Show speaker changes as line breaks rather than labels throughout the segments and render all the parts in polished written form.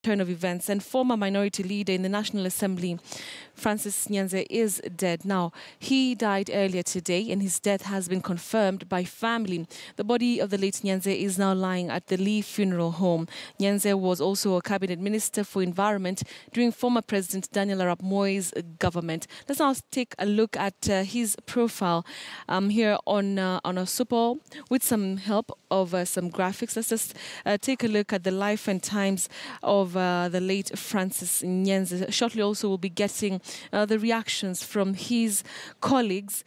turn of events, and former minority leader in the National Assembly, Francis Nyenze, is dead. Now, he died earlier today, and his death has been confirmed by family. The body of the late Nyenze is now lying at the Lee Funeral Home. Nyenze was also a cabinet minister for environment during former President Daniel Arap Moi's government. Let's now take a look at his profile here on a super with some help of some graphics. Let's just take a look at the life and times of the late Francis Nyenze. Shortly also we'll be getting the reactions from his colleagues.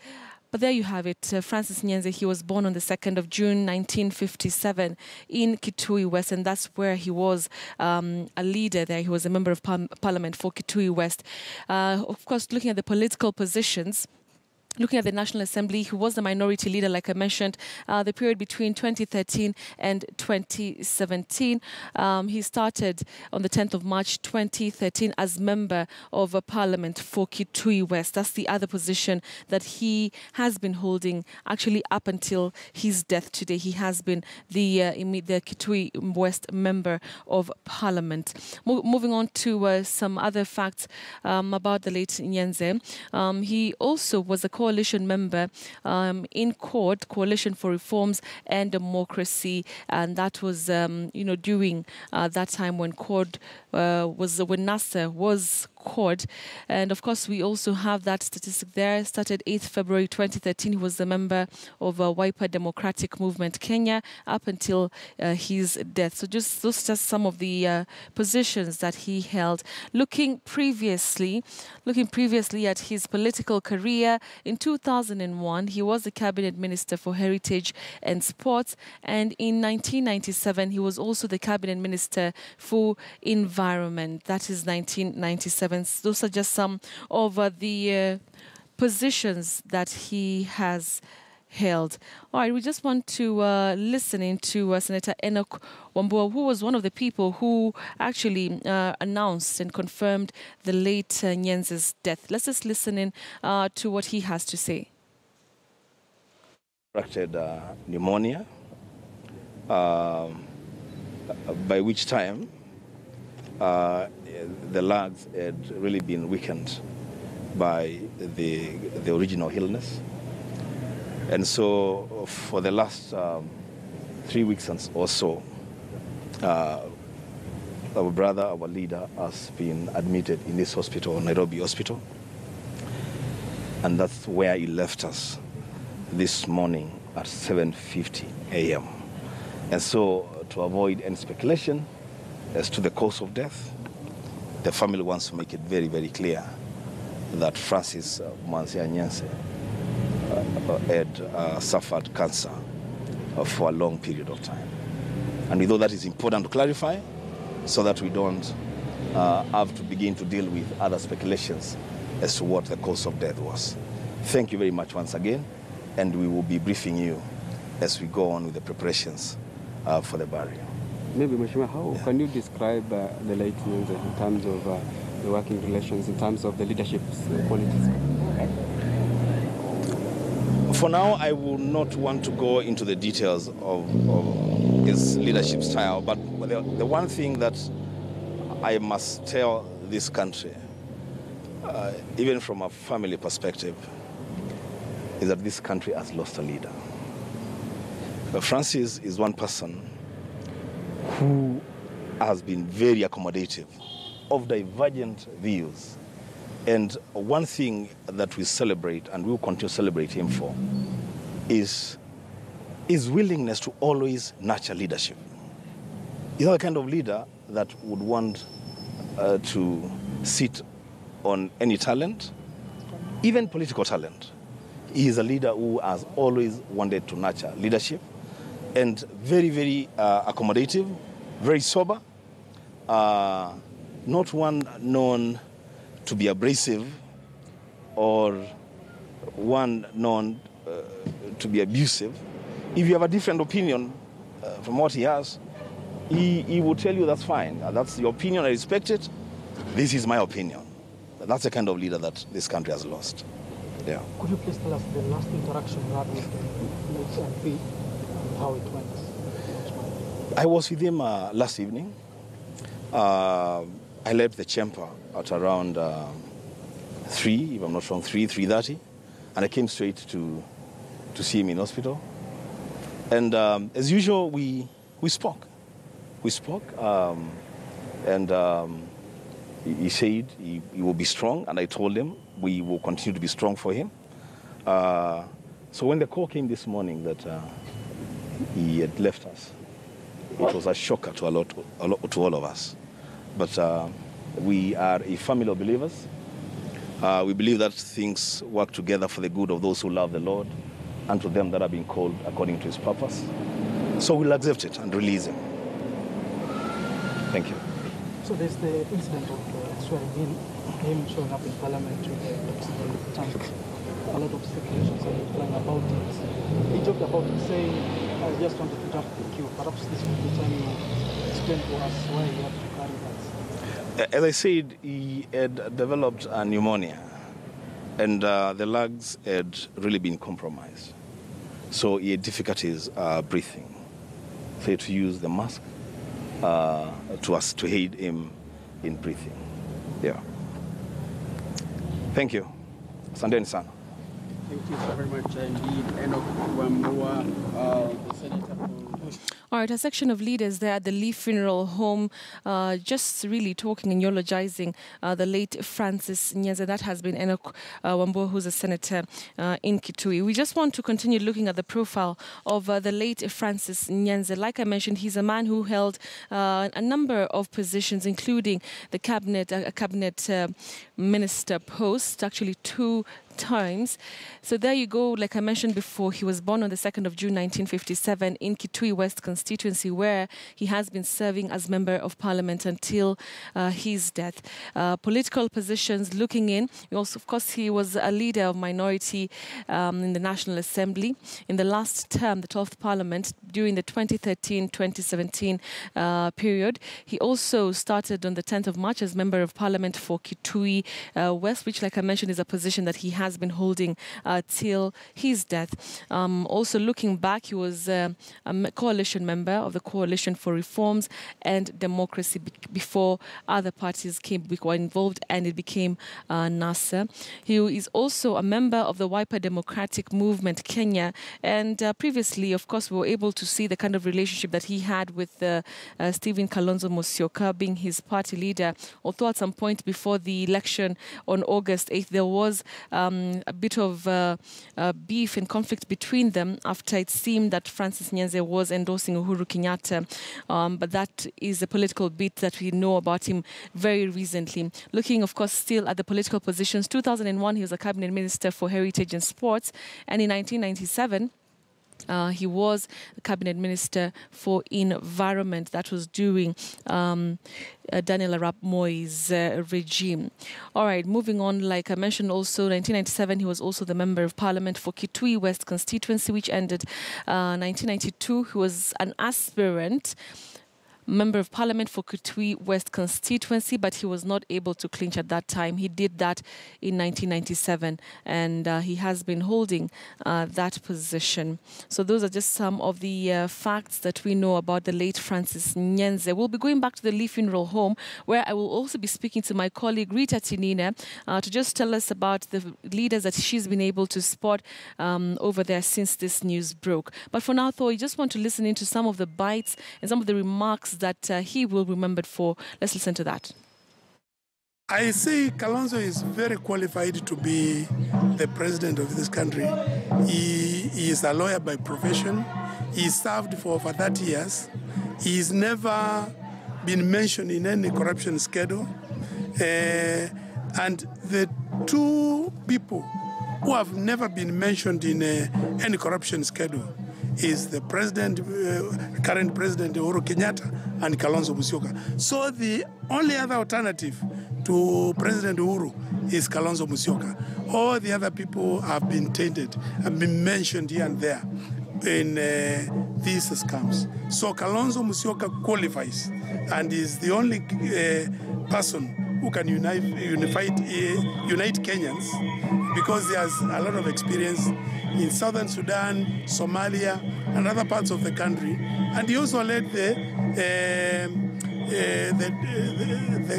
But there you have it, Francis Nyenze. He was born on the 2nd of June, 1957 in Kitui West, and that's where he was a leader there. He was a member of parliament for Kitui West. Of course, looking at the political positions, looking at the National Assembly, he was the minority leader, like I mentioned, the period between 2013 and 2017. He started on the 10th of March 2013 as member of Parliament for Kitui West. That's the other position that he has been holding actually up until his death today. He has been the Kitui West member of Parliament. Moving on to some other facts about the late Nyenze. He also was a coalition member in Coalition for Reforms and Democracy, and that was, during that time when when Nasser was CORD. And of course, we also have that statistic there. Started 8th February 2013. He was a member of Wiper Democratic Movement Kenya up until his death. So those are just some of the positions that he held. Looking previously at his political career, in 2001, he was the cabinet minister for heritage and sports. And in 1997, he was also the cabinet minister for environment. That is 1997. Those are just some of the positions that he has held. All right, we just want to listen into Senator Enoch Wambua, who was one of the people who actually announced and confirmed the late Nyenze's death. Let's just listen in to what he has to say.
Contracted pneumonia, by which time the lungs had really been weakened by the original illness. And so for the last 3 weeks or so, our brother, our leader, has been admitted in this hospital, Nairobi Hospital. And that's where he left us this morning at 7:50 a.m. And so to avoid any speculation as to the cause of death, the family wants to make it very, very clear that Francis Nyenze had suffered cancer for a long period of time. And we thought that is important to clarify so that we don't have to begin to deal with other speculations as to what the cause of death was. Thank you very much once again, and we will be briefing you as we go on with the preparations for the burial.
Maybe, Mheshimiwa, how can you describe the late Nyenze in terms of the working relations, in terms of the leadership qualities?
For now, I will not want to go into the details of his leadership style, but the one thing that I must tell this country, even from a family perspective, is that this country has lost a leader. Francis is one person who has been very accommodative of divergent views. And one thing that we celebrate, and we will continue to celebrate him for, is his willingness to always nurture leadership. He's not the kind of leader that would want to sit on any talent, even political talent. He is a leader who has always wanted to nurture leadership, and very, very accommodative, very sober, not one known to be abrasive or one known to be abusive. If you have a different opinion from what he has, he will tell you that's fine. That's your opinion, I respect it. This is my opinion. That's the kind of leader that this country has lost. Yeah.
Could you please tell us the last interaction you had with the MP and how it went?
I was with him last evening, I left the chamber at around 3, if I'm not wrong, 3:30, and I came straight to see him in hospital. And as usual, we spoke. We spoke, and he said he will be strong, and I told him we will continue to be strong for him. So when the call came this morning that he had left us, it was a shocker to all of us. But we are a family of believers. We believe that things work together for the good of those who love the Lord and to them that are being called according to his purpose. So we'll accept it and release him. Thank you.
So there's the incident of swearing in, him showing up in Parliament with the oxygen tank. A lot of speculations are flying about it. He joked about it, saying, I just wanted to jump the queue. Perhaps this would be time you explain to us why you have to carry that.
As I said, he had developed a pneumonia, and the lungs had really been compromised. So he had difficulties breathing. So he had to use the mask to aid him in breathing. Yeah. Thank you. Asanteni sana.
Thank you so very much indeed, Enoch Wambua, the Senator.
All right, a section of leaders there at the Lee Funeral Home, just really talking and eulogizing the late Francis Nyenze. That has been Enoch Wambua, who's a senator in Kitui. We just want to continue looking at the profile of the late Francis Nyenze. Like I mentioned, he's a man who held a number of positions, including the cabinet minister post, actually 2 times. So there you go. Like I mentioned before, he was born on the 2nd of June 1957 in Kitui West constituency, where he has been serving as member of parliament until his death. Political positions looking in. Also, of course, he was a leader of minority in the National Assembly in the last term, the 12th Parliament, during the 2013-2017 period. He also started on the 10th of March as member of parliament for Kitui West, which, like I mentioned, is a position that he has been holding till his death. Also looking back, he was a coalition member of the Coalition for Reforms and Democracy before other parties were involved, and it became NASA. He is also a member of the Wiper Democratic Movement Kenya, and previously, of course, we were able to see the kind of relationship that he had with Stephen Kalonzo Musyoka, being his party leader, although at some point before the election on August 8th, there was a bit of beef and conflict between them after it seemed that Francis Nyenze was endorsing Uhuru Kenyatta. But that is a political bit that we know about him very recently. Looking, of course, still at the political positions, 2001, he was a cabinet minister for heritage and sports. And in 1997, he was the cabinet minister for environment. That was during Daniel Arap Moi's regime. All right, moving on, like I mentioned also, 1997, he was also the member of parliament for Kitui West constituency, which ended 1992. He was an aspirant member of parliament for Kitui West constituency, but he was not able to clinch at that time. He did that in 1997, and he has been holding that position. So those are just some of the facts that we know about the late Francis Nyenze. We'll be going back to the Lee Funeral Home, where I will also be speaking to my colleague Rita Tinina to just tell us about the leaders that she's been able to spot over there since this news broke. But for now, though, I just want to listen into some of the bites and some of the remarks that he will be remembered for. Let's listen to that.
I say Kalonzo is very qualified to be the president of this country. He is a lawyer by profession. He served for over 30 years. He's never been mentioned in any corruption scandal. And the 2 people who have never been mentioned in any corruption scandal is the president, current president Uhuru Kenyatta and Kalonzo Musyoka. So the only other alternative to President Uhuru is Kalonzo Musyoka. All the other people have been tainted, have been mentioned here and there in these scams. So Kalonzo Musyoka qualifies and is the only person who can unite Kenyans, because he has a lot of experience in southern Sudan, Somalia, and other parts of the country. And he also led the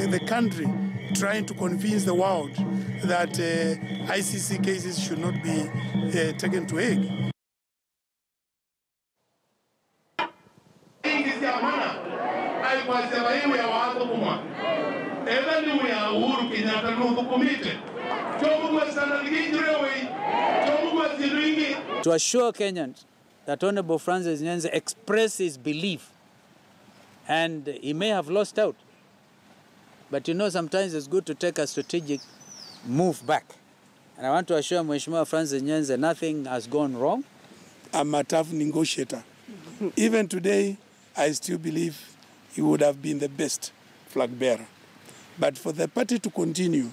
the country trying to convince the world that ICC cases should not be taken to Hague.
To assure Kenyans that Honorable Francis Nyenze expressed his belief, and he may have lost out. But you know, sometimes it's good to take a strategic move back. And I want to assure Mheshimiwa Francis Nyenze nothing has gone wrong.
I'm a tough negotiator. Even today, I still believe he would have been the best flag bearer. But for the party to continue,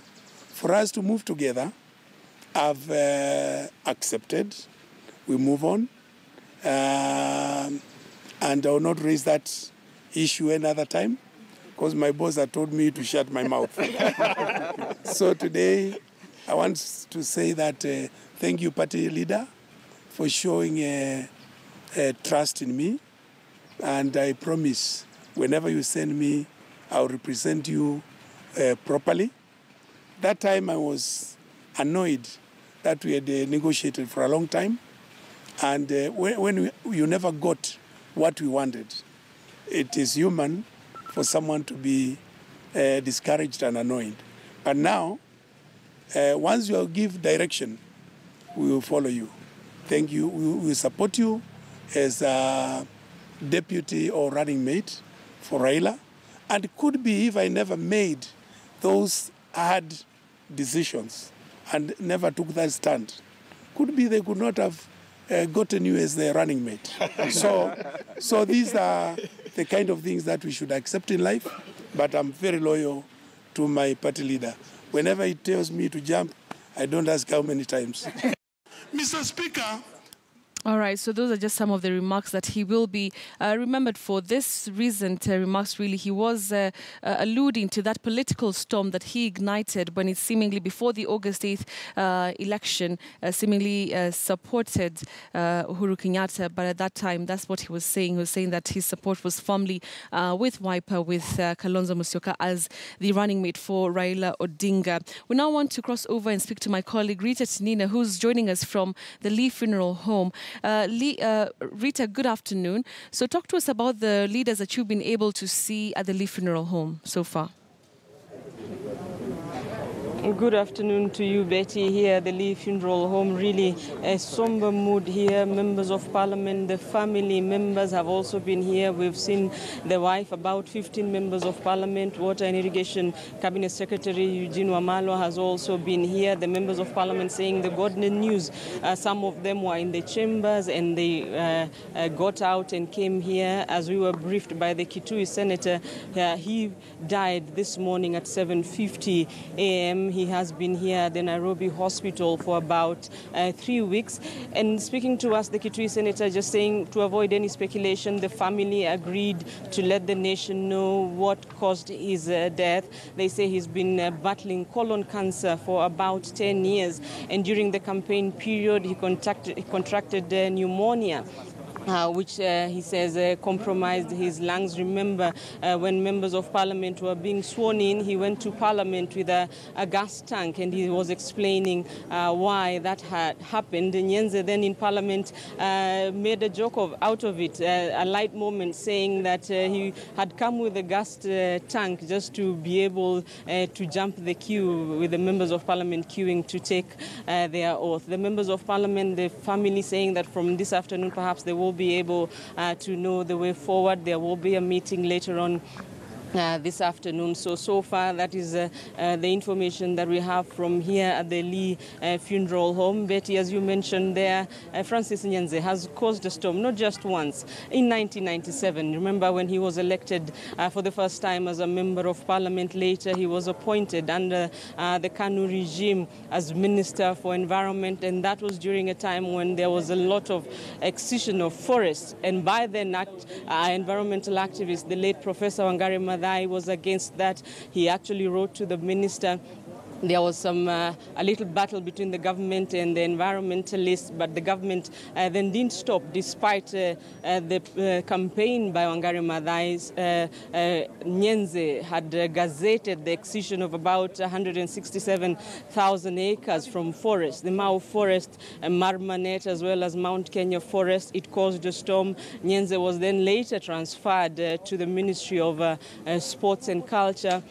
for us to move together, I've accepted. We move on. And I will not raise that issue another time because my boss had told me to shut my mouth. So today, I want to say that thank you, party leader, for showing trust in me. And I promise, whenever you send me, I'll represent you properly. That time I was annoyed that we had negotiated for a long time. And when you never got what we wanted, it is human for someone to be discouraged and annoyed. But now, once you give direction, we will follow you. Thank you. We will support you as a deputy or running mate for Raila. And it could be if I never made those hard decisions and never took that stand, could be they could not have gotten you as their running mate. So these are the kind of things that we should accept in life, but I'm very loyal to my party leader. Whenever he tells me to jump, I don't ask how many times. Mr. Speaker.
All right, so those are just some of the remarks that he will be remembered for. This recent remarks, really, he was alluding to that political storm that he ignited when he seemingly, before the August 8th election, seemingly supported Uhuru Kenyatta. But at that time, that's what he was saying. He was saying that his support was firmly with Wiper, with Kalonzo Musyoka as the running mate for Raila Odinga. We now want to cross over and speak to my colleague, Rita Tinina, who's joining us from the Lee Funeral Home. Rita, good afternoon. So talk to us about the leaders that you've been able to see at the Lee Funeral Home so far.
Good afternoon to you, Betty. Here at the Lee Funeral Home, really a somber mood here. Members of Parliament, the family members have also been here. We've seen the wife, about 15 members of Parliament. Water and Irrigation Cabinet Secretary Eugene Wamalwa has also been here. The members of Parliament saying the golden news. Some of them were in the chambers and they got out and came here. As we were briefed by the Kitui Senator, he died this morning at 7:50 a.m. He has been here at the Nairobi hospital for about 3 weeks. And speaking to us, the Kitui Senator just saying to avoid any speculation, the family agreed to let the nation know what caused his death. They say he's been battling colon cancer for about 10 years. And during the campaign period, he contracted pneumonia. Which he says compromised his lungs. Remember, when members of Parliament were being sworn in, he went to Parliament with a gas tank, and he was explaining why that had happened. Nyenze then in Parliament made a joke out of it, a light moment, saying that he had come with a gas tank just to be able to jump the queue with the members of Parliament queuing to take their oath. The members of Parliament, the family saying that from this afternoon perhaps they will be able to know the way forward. There will be a meeting later on this afternoon. So far, that is the information that we have from here at the Lee Funeral Home. Betty, as you mentioned there, Francis Nyenze has caused a storm, not just once. In 1997, remember when he was elected for the first time as a member of Parliament. Later, he was appointed under the KANU regime as Minister for Environment, and that was during a time when there was a lot of excision of forests. And by then, environmental activist, the late Professor Wangari Maathai, was against that. He actually wrote to the minister there was a little battle between the government and the environmentalists, but the government then didn't stop despite the campaign by Wangari Maathai's. Nyenze had gazetted the excision of about 167,000 acres from forest, the Mau Forest, Marmanet, as well as Mount Kenya Forest. It caused a storm. Nyenze was then later transferred to the Ministry of Sports and Culture.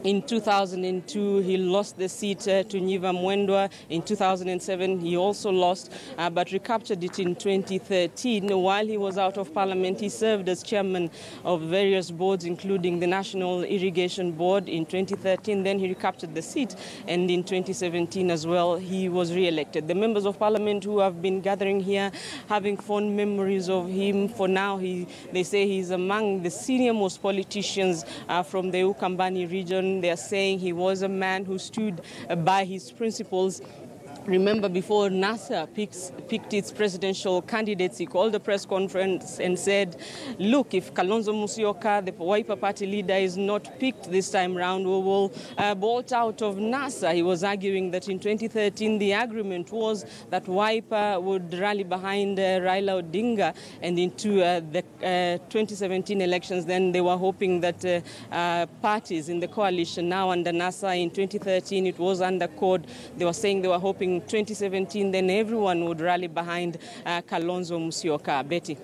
In 2002, he lost the seat to Nyiva Mwendwa. In 2007, he also lost, but recaptured it in 2013. While he was out of parliament, he served as chairman of various boards, including the National Irrigation Board. In 2013, then he recaptured the seat, and in 2017 as well, he was re-elected. The members of parliament who have been gathering here, having fond memories of him, for now, they say he's among the senior-most politicians from the Ukambani region. They are saying he was a man who stood by his principles. Remember, before NASA picked its presidential candidates, he called a press conference and said, look, if Kalonzo Musyoka, the Wiper Party leader, is not picked this time round, we will bolt out of NASA. He was arguing that in 2013, the agreement was that Wiper would rally behind Raila Odinga, and into the 2017 elections, then they were hoping that parties in the coalition, now under NASA, in 2013, it was under CORD. They were saying they were hoping 2017, then everyone would rally behind Kalonzo Musyoka. Betty.